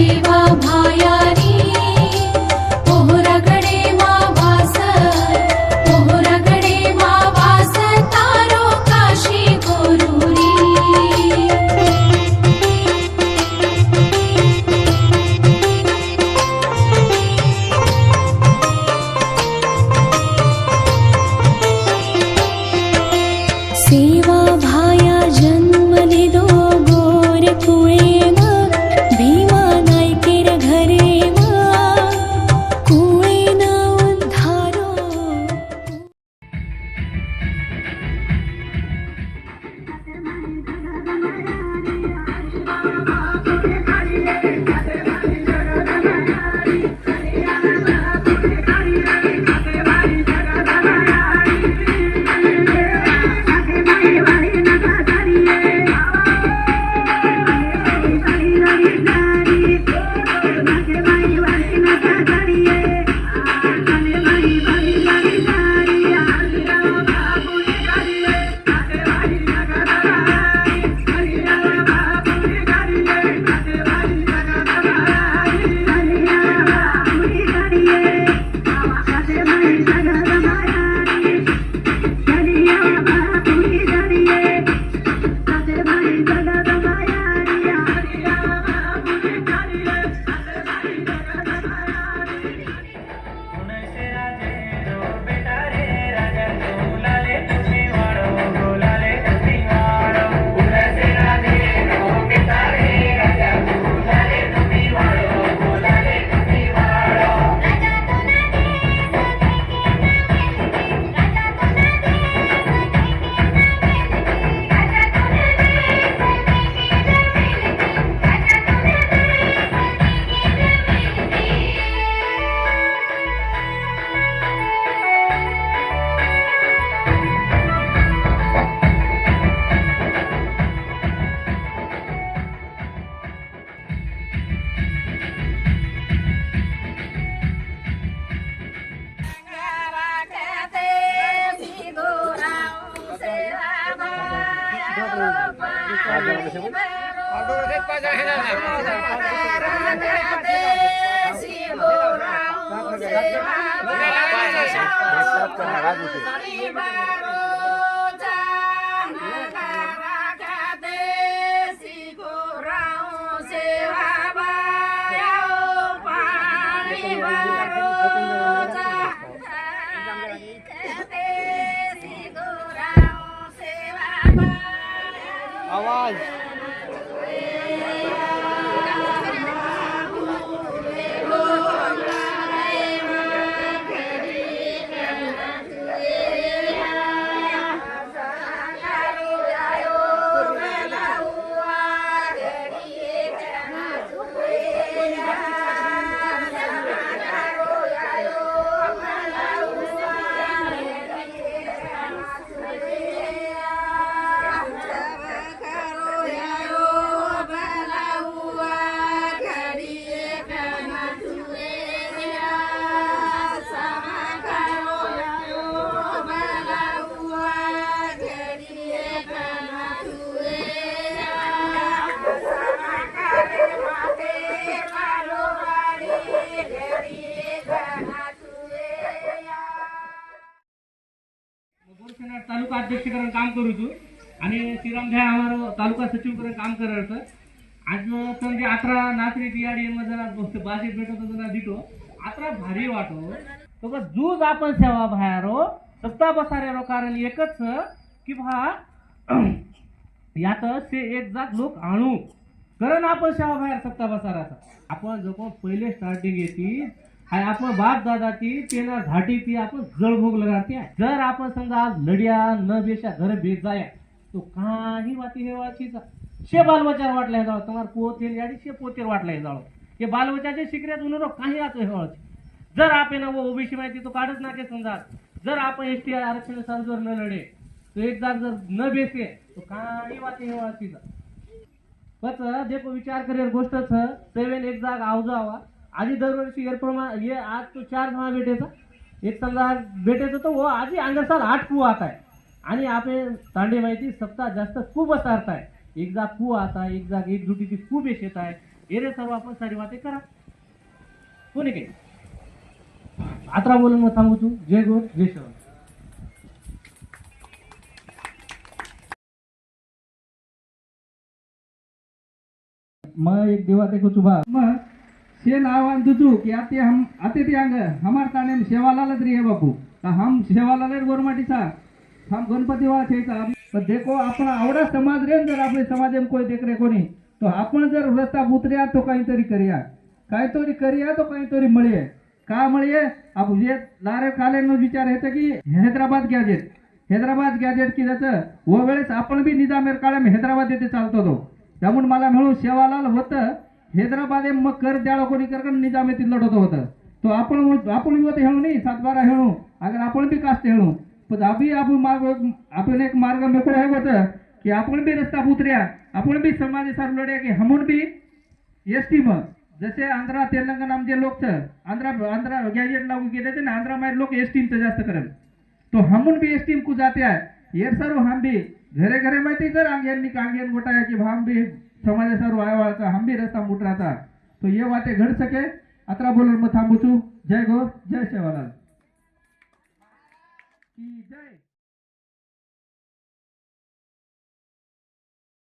सेवा भायारी पोहराकडे मावास पोहराकडे मावास तारो काशी गोरुरी सेवा भाया जन्म लिदो गोर कुळेना भीमा नायकेर घरेवा कुळेना उद्धारो तालुका अध्यक्ष करून काम करू तू आणि श्रीराम भाई हमारो तालुका सचिव करून काम करत आज म्हणजे 18 नाचरी तियाडी मध्ये दोस्त बाशी भेटत होता दिटो 18 भारी वाटो तो का जूज आपण सेवा भायारो सत्ता बसारे रो कारण एकच की भा यात से एक जात लोक आणू कारण आपण सेवा भायर सत्ता बसाराचा आपण जो पहिले स्टार्टिंग येती हाय आपण बाप दादाची तेना घाटी ती आपण जळभोग लगाते जर आपण समजा आज लढ्या न बेशा घर भेट जाया तो काही वाती हे वाचीचा शे बालवचार वाटलाय जाळ तुम्हाला पोते याडी शे पोतेर वाटलाय जाळ हे बालवचाचे शिकऱ्यात उन्हरो काही आतो हे वाची जर आपण ओबीसी माहिती तो काढत नाके समजा जर आपण एसटी आरक्षण सर्जर न लढे तो एक जाग जर न बेसे तो काही वाती हे वाचीचा बस देखो विचार करे गोष्ट सेवन एक जाग आवजावा आधी दरवर्षी ये आज तो 4 भाव बेटेचा एक समजा बेटेचा तो वो आधी अंगसाल 8 कुआ आता है आणि आपण तांडे माहिती सप्ताह जास्त खूप असतात आहे एक जाग कू आता एक जाग एक जुटीची खूप येत आहे ये रे सर्व आपण सारी वाते करा कोणी काही आत्रा बोलून मग थांबू तू जय गो जय श्रीराम. मैं एक देवा देखो चुबा मैं से नावान दुजू कि आते ती अंग हमार ताने में सेवालाल री है बापू तो हम सेवालाल गोरमाटी सा हम गणपति वाला छे का पर देखो अपना आवड़ा समाज रे जर आपले समाज में कोई देख रे कोनी तो आपण जर रस्ता उतरिया तो काहीतरी करिया काहीतरी करिया तो काहीतरी मळिये का मळिये अब ये लारे काले नो विचार है कि हैदराबाद गॅजेट की जातं वो वेळेस आपण बी निजामेर काळे में हैदराबाद येते चालतो तो त्यामुळे मला म्हणून सेवालाल होतं हैदराबाद मग कर द्याळो कोणी कर निजाम येथे लढत होतं तो आपण होते हेळू नाही 7-12 हेळू अगर आपण बी कास्ट हेळू पण आपण एक मार्ग मेको है होतं की आपण बी रस्ता उतरिया आपण बी समाज सार लढ्या की हमून बी एसटी मग जसे आंध्रा तेलंगणा आमचे लोक आंध्रा गॅजेट लागू केले ना आंध्रा मार लोक एसटी जास्त करत तो हमून भी एसटीम को जाते हैं ये सर हम भी घरे घरे माहिती कर आंगेन गोटाया कि हम भी समाज सर आया हम भी रस्ता मुट रहा था तो ये बातें घड़ सके अतरा बोलून मग थांबू जय गो जय सेवालाल की जय.